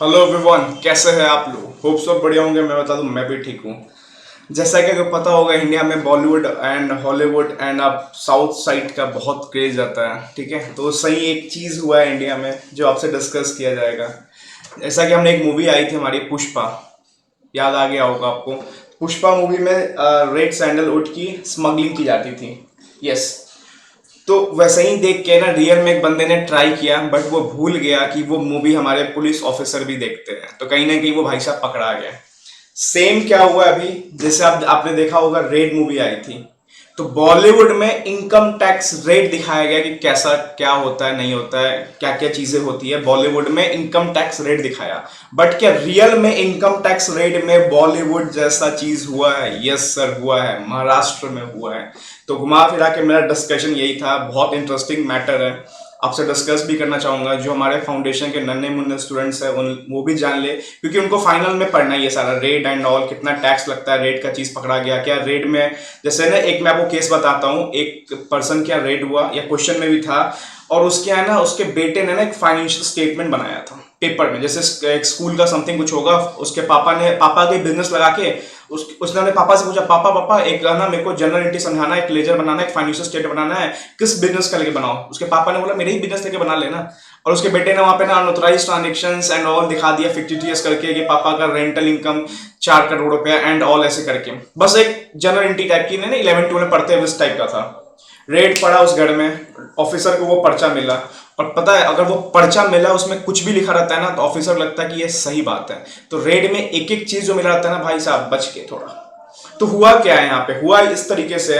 Hello everyone, कैसे हैं आप लोग? होप सब बढ़िया होंगे। मैं बता दूं, मैं भी ठीक हूँ। जैसा कि अगर पता होगा, इंडिया में बॉलीवुड एंड हॉलीवुड एंड अब साउथ साइड का बहुत क्रेज आता है। ठीक है, तो सही एक चीज़ हुआ है इंडिया में जो आपसे डिस्कस किया जाएगा। जैसा कि हमने एक मूवी आई थी हमारी पुष्पा, याद आ गया होगा आपको। पुष्पा मूवी में रेड सैंडलवुड की स्मगलिंग की जाती थी। यस। तो वैसे ही देख के ना रियल में एक बंदे ने ट्राई किया, बट वो भूल गया कि वो मूवी हमारे पुलिस ऑफिसर भी देखते हैं, तो कहीं ना कहीं वो भाई साहब पकड़ा गया। सेम क्या हुआ अभी, जैसे आपने देखा होगा रेड मूवी आई थी, तो बॉलीवुड में इनकम टैक्स रेट दिखाया गया कि कैसा क्या होता है, नहीं होता है, क्या क्या चीजें होती है। बॉलीवुड में इनकम टैक्स रेट दिखाया, बट क्या रियल में इनकम टैक्स रेट में बॉलीवुड जैसा चीज हुआ है? यस सर, हुआ है, महाराष्ट्र में हुआ है। तो घुमा फिरा के मेरा डिस्कशन यही था। बहुत इंटरेस्टिंग मैटर है, आपसे डिस्कस भी करना चाहूंगा। जो हमारे फाउंडेशन के नन्हे मुन्ने स्टूडेंट्स हैं उन वो भी जान ले, क्योंकि उनको फाइनल में पढ़ना ही है सारा रेट एंड ऑल, कितना टैक्स लगता है, रेट का चीज पकड़ा गया क्या रेट में। जैसे ना एक मैं आपको केस बताता हूँ, एक पर्सन क्या रेट हुआ या क्वेश्चन में भी था, और उसके है ना उसके बेटे ने ना एक फाइनेंशियल स्टेटमेंट बनाया था पेपर में। जैसे एक स्कूल का समथिंग कुछ होगा, उसके पापा के बिजनेस लगा के उसने अपने पापा से पूछा, पापा पापा एक ना मेरे को जनरल एंट्री समझाना है, एक लेजर बनाना है, एक फाइनेंशियल स्टेटमेंट बनाना है, किस बिजनेस का लेके बनाओ। उसके पापा ने बोला मेरे ही बिजनेस लेके बना लेना। और उसके बेटे ने वहां पे ना अनऑथराइज्ड ट्रांजेक्शंस एंड ऑल दिखा दिया फिक्टिटियस करके, कि पापा का रेंटल इनकम 4 करोड़ रुपया एंड ऑल ऐसे करके। बस एक जनरल एंट्री टाइप की, नहीं 11-12 में पढ़ते हुए इस टाइप का था। रेड पड़ा उस घर में, ऑफिसर को वो पर्चा मिला। और पता है, अगर वो पर्चा मिला उसमें कुछ भी लिखा रहता है ना, तो ऑफिसर लगता है कि ये सही बात है। तो रेड में एक एक चीज जो मिला रहता है ना, भाई साहब बच के थोड़ा। तो हुआ क्या है यहाँ पे, हुआ इस तरीके से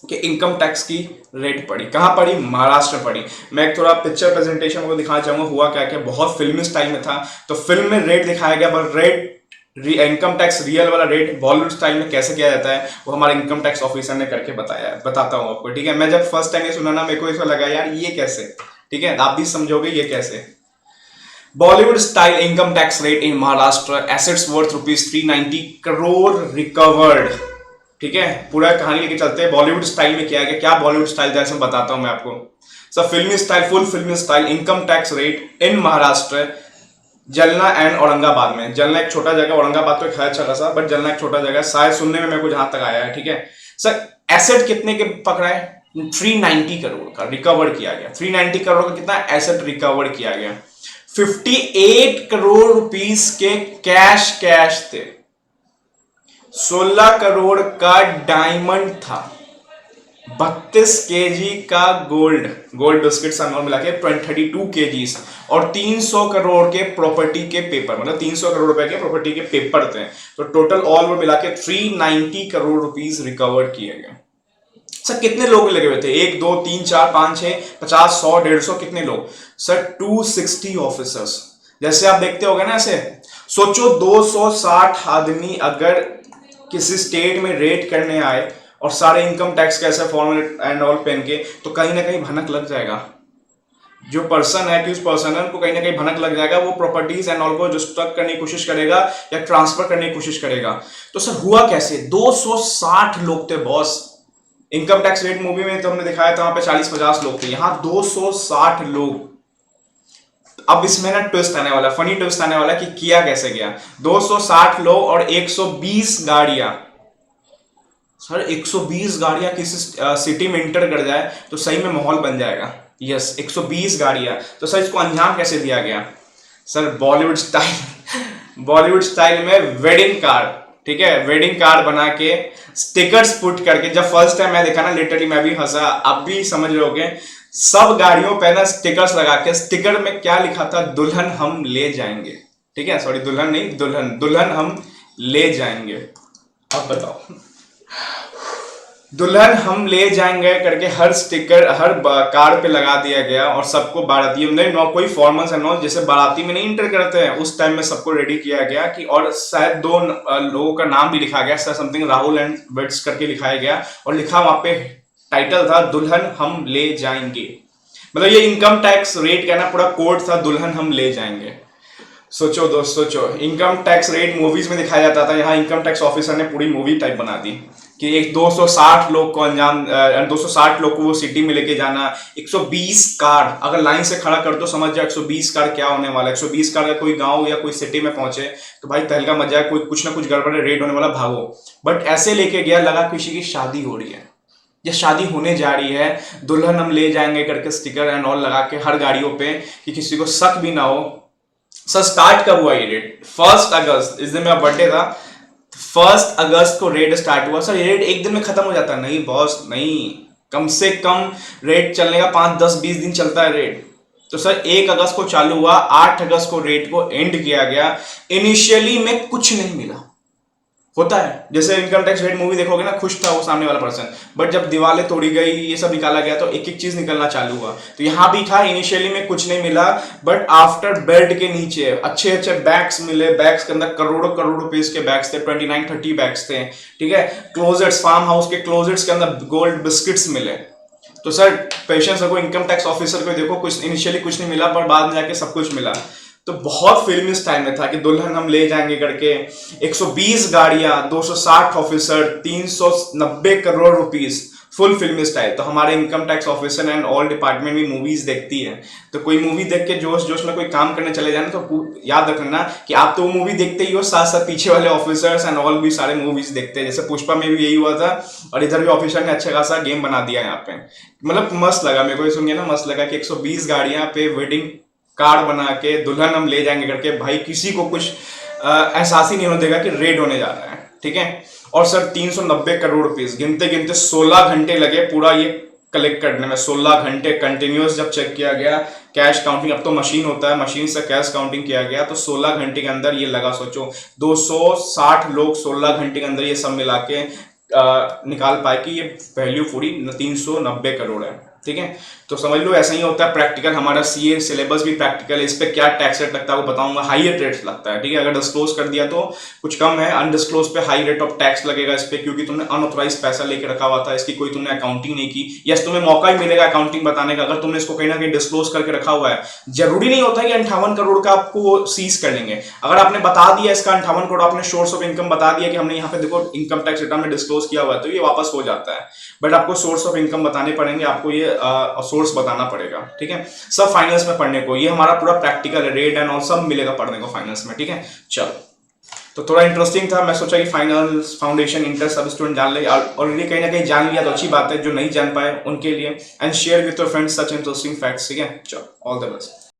कि इनकम टैक्स की रेट पड़ी। कहां पड़ी? महाराष्ट्र में पड़ी। मैं एक थोड़ा पिक्चर प्रेजेंटेशन को दिखाना चाहूंगा। हुआ क्या क्या, बहुत फिल्मी स्टाइल में था। तो फिल्म में रेट दिखाया गया, पर रेट इनकम टैक्स रियल वाला रेट बॉलीवुड स्टाइल में कैसे किया जाता है, वो हमारे इनकम टैक्स ऑफिसर ने करके बताया है। बताता हूँ आपको, ठीक है। मैं जब फर्स्ट टाइम ये सुना ना, मेरे को ऐसा लगा यार ये कैसे, ठीक है, आप भी समझोगे ये कैसे। Bollywood style income tax rate in Maharashtra, assets worth ₹390 crore recovered. ठीक है, पूरा कहानी लेके चलते हैं। बॉलीवुड स्टाइल में किया गया। क्या बॉलीवुड स्टाइल जैसे बताता हूं मैं आपको। सब फिल्मी स्टाइल, फुल फिल्मी style. Income tax rate in Maharashtra, जलना एंड औरंगाबाद में। जलना एक छोटा जगह, औरंगाबाद तो एक है अच्छा खासा, बट जलना एक छोटा जगह शायद, सुनने में मेरे को जहां तक आया है। ठीक है सर, एसेट कितने के पकड़ा है? 390 करोड़ का रिकवर किया गया। 390 करोड़ का कितना एसेट रिकवर किया गया? 58 करोड़ रुपीस के कैश थे। 16 करोड़ का डायमंड था। 32 केजी का गोल्ड बिस्किट और मिला के 32 केजीज, और 300 करोड़ के प्रॉपर्टी के पेपर, मतलब 300 करोड़ रुपए के प्रॉपर्टी के पेपर थे। तो टोटल ऑल वो मिला के 390 करोड़ रुपीस रिकवर किए गए। सर कितने लोग लगे हुए थे? 1 2 3 4 5 6 50 100 150, कितने लोग सर? 260 ऑफिसर्स। जैसे आप देखते होगे ना, ऐसे सोचो 260 आदमी अगर किसी स्टेट में रेड करने आए, और सारे इनकम टैक्स के ऐसे फॉर्म एंड ऑल पहन के, तो कहीं ना कहीं भनक लग जाएगा। जो पर्सन है कि उस पर्सन है, उनको कहीं ना कहीं भनक लग जाएगा। वो प्रॉपर्टीज एंड ऑल को डिस्ट्रक्ट करने की कोशिश करेगा या ट्रांसफर करने की कोशिश करेगा। तो सर हुआ कैसे? 260 लोग थे boss. Income tax rate movie में तो हमने दिखाया था, वहां पे 40-50 लोग थे, यहां 260 लोग। अब इसमें ना ट्विस्ट आने वाला, फनी ट्विस्ट आने वाला कि किया कैसे गया। 260 लोग और 120 गाड़ियां। सर 120 गाड़ियां किसी सिटी में इंटर कर जाए तो सही में माहौल बन जाएगा। यस, 120 गाड़ियां। तो सर इसको अंजाम कैसे दिया गया? Sir Bollywood style Bollywood style में वेडिंग कार्ड, ठीक है, वेडिंग कार्ड बना के स्टिकर्स पुट करके। जब फर्स्ट टाइम मैं देखा ना, लिटरली मैं भी हंसा, आप भी समझ रहे होगे। सब गाड़ियों पे ना स्टिकर्स लगा के, स्टिकर में क्या लिखा था? दुल्हन हम ले जाएंगे। ठीक है, सॉरी दुल्हन नहीं, दुल्हन, दुल्हन हम ले जाएंगे। अब बताओ, दुल्हन हम ले जाएंगे करके हर स्टिकर हर कार पे लगा दिया गया। और सबको बारातियों में नो कोई फॉर्मल्स एंड ऑल, जैसे बाराती में नहीं इंटर करते हैं उस टाइम में सबको रेडी किया गया कि, और शायद 2 लोगों का नाम भी लिखा गया, समथिंग राहुल एंड वेट्स करके लिखाया गया। और लिखा वहां पे टाइटल था दुल्हन हम ले जाएंगे। मतलब ये इनकम टैक्स रेट का ना पूरा कोड था, दुल्हन हम ले जाएंगे। सोचो दोस्त, सोचो, इनकम टैक्स रेट मूवीज में दिखाया जाता था, यहाँ इनकम टैक्स ऑफिसर ने पूरी मूवी टाइप बना दी। कि एक 260 लोग को 260 लोग को वो सिटी में लेके जाना, 120 कार अगर लाइन से खड़ा कर दो, समझ जाओ 120 कार क्या होने वाला है। 120 कार का कोई गांव या कोई सिटी में पहुंचे तो भाई तहलका मच जाए, कोई कुछ ना कुछ गड़बड़ है, रेड होने वाला, भागो। बट ऐसे लेके गया, लगा किसी की शादी हो रही है या शादी होने जा रही है, दुल्हन हम ले जाएंगे करके स्टिकर एंड ऑल लगा के हर गाड़ियों पे, कि किसी को शक भी ना हो। सर स्टार्ट कब हुआ ये रेड? 1 अगस्त, इस दिन मेरा बर्थडे था। 1 अगस्त को रेड स्टार्ट हुआ। सर रेड एक दिन में खत्म हो जाता है? नहीं बॉस, नहीं, कम से कम रेड चलने का 5, 10, 20 दिन चलता है रेड। तो सर 1 अगस्त को चालू हुआ, 8 अगस्त को रेड को एंड किया गया। इनिशियली में कुछ नहीं मिला, होता है जैसे इनकम टैक्स रेड मूवी देखोगे ना, खुश था वो सामने वाला पर्सन, बट जब दीवारें तोड़ी गई, ये सब निकाला गया, तो एक एक चीज निकलना चालू हुआ। तो यहां भी था, इनिशियली में कुछ नहीं मिला, बट आफ्टर बेड के नीचे अच्छे अच्छे बैग्स मिले। बैग्स के अंदर करोड़ों करोड़ रुपीस के बैग्स थे, 29-30 बैग्स थे, ठीक है। क्लोजेट्स, फार्म हाउस के क्लोजेट्स के अंदर गोल्ड बिस्किट्स मिले। तो सर पेशेंस रखो, इनकम टैक्स ऑफिसर को देखो, कुछ इनिशियली कुछ नहीं मिला, पर बाद में जाके सब कुछ मिला। तो बहुत फिल्मी स्टाइल में था कि दुल्हन हम ले जाएंगे करके, 120 गाड़ियां, 260 ऑफिसर, 390 करोड़ रुपीस, फुल फिल्मी स्टाइल। तो हमारे income tax officer and all department भी मूवीज देखती है, तो कोई मूवी देख के जोश जोश में कोई काम करने चले जाए तो याद रखना कि आप तो वो मूवी देखते ही हो, साथ साथ पीछे वाले ऑफिसर्स एंड ऑल भी सारे मूवीज देखते हैं। जैसे पुष्पा में भी यही हुआ था, और इधर भी ऑफिसर ने अच्छा खासा गेम बना दिया यहाँ पे। मतलब मस्त लगा मेरे को ये सुन के ना, मस्त लगा कि 120 गाड़ियां पे वेडिंग कार्ड बना के दुल्हन हम ले जाएंगे करके, भाई किसी को कुछ एहसास ही नहीं होने देगा कि रेड होने जा रहा है, ठीक है। और सर 390 करोड़ रुपीस, गिनते गिनते 16 घंटे लगे पूरा ये कलेक्ट करने में। 16 घंटे कंटिन्यूस जब चेक किया गया, कैश काउंटिंग, अब तो मशीन होता है, मशीन से कैश काउंटिंग किया गया, तो 16 घंटे के अंदर ये लगा। सोचो 260 लोग 16 घंटे के अंदर ये सब मिला के निकाल पाए कि ये वैल्यू पूरी 390 करोड़ है, ठीक है। तो समझ लो ऐसा ही होता है प्रैक्टिकल, हमारा सीए सिलेबस भी प्रैक्टिकल है। इस पे क्या टैक्स रेट लगता है वो बताऊंगा, हाईयर रेट लगता है, ठीक है। अगर डिस्क्लोज कर दिया तो कुछ कम है, अनडिस्क्लोज पे हाई रेट ऑफ टैक्स लगेगा इस पे, क्योंकि तुमने अनऑथराइज पैसा लेके रखा हुआ था, इसकी कोई तुमने अकाउंटिंग नहीं की। यस, तुम्हें मौका ही मिलेगा अकाउंटिंग बताने का अगर तुमने इसको कहीं ना कहीं डिस्क्लोज करके रखा हुआ है। जरूरी नहीं होता कि 58 करोड़ का आपको सीज कर लेंगे। अगर आपने बता दिया इसका 58 करोड़, आपने सोर्स ऑफ इनकम बता दिया कि हमने यहाँ पे देखो इनकम टैक्स रिटर्न में डिस्क्लोज किया हुआ है, तो ये वापस हो जाता है। बट आपको सोर्स ऑफ इनकम बताने पड़ेंगे, आपको ये सोर्स बताना पड़ेगा, ठीक है। सब फाइनेंस में पढ़ने को, ये हमारा पूरा प्रैक्टिकल है, रेट एंड ऑल सब मिलेगा पढ़ने को फाइनेंस में, ठीक है। चलो, तो थोड़ा इंटरेस्टिंग था, मैं सोचा कि फाइनेंस फाउंडेशन इंटर सब स्टूडेंट जान ले, ऑलरेडी कहीं ना कहीं जान लिया तो अच्छी बात है, जो नहीं जान पाए उनके लिए, and share with your friends such interesting facts, ठीक है। चलो, ऑल द बेस्ट।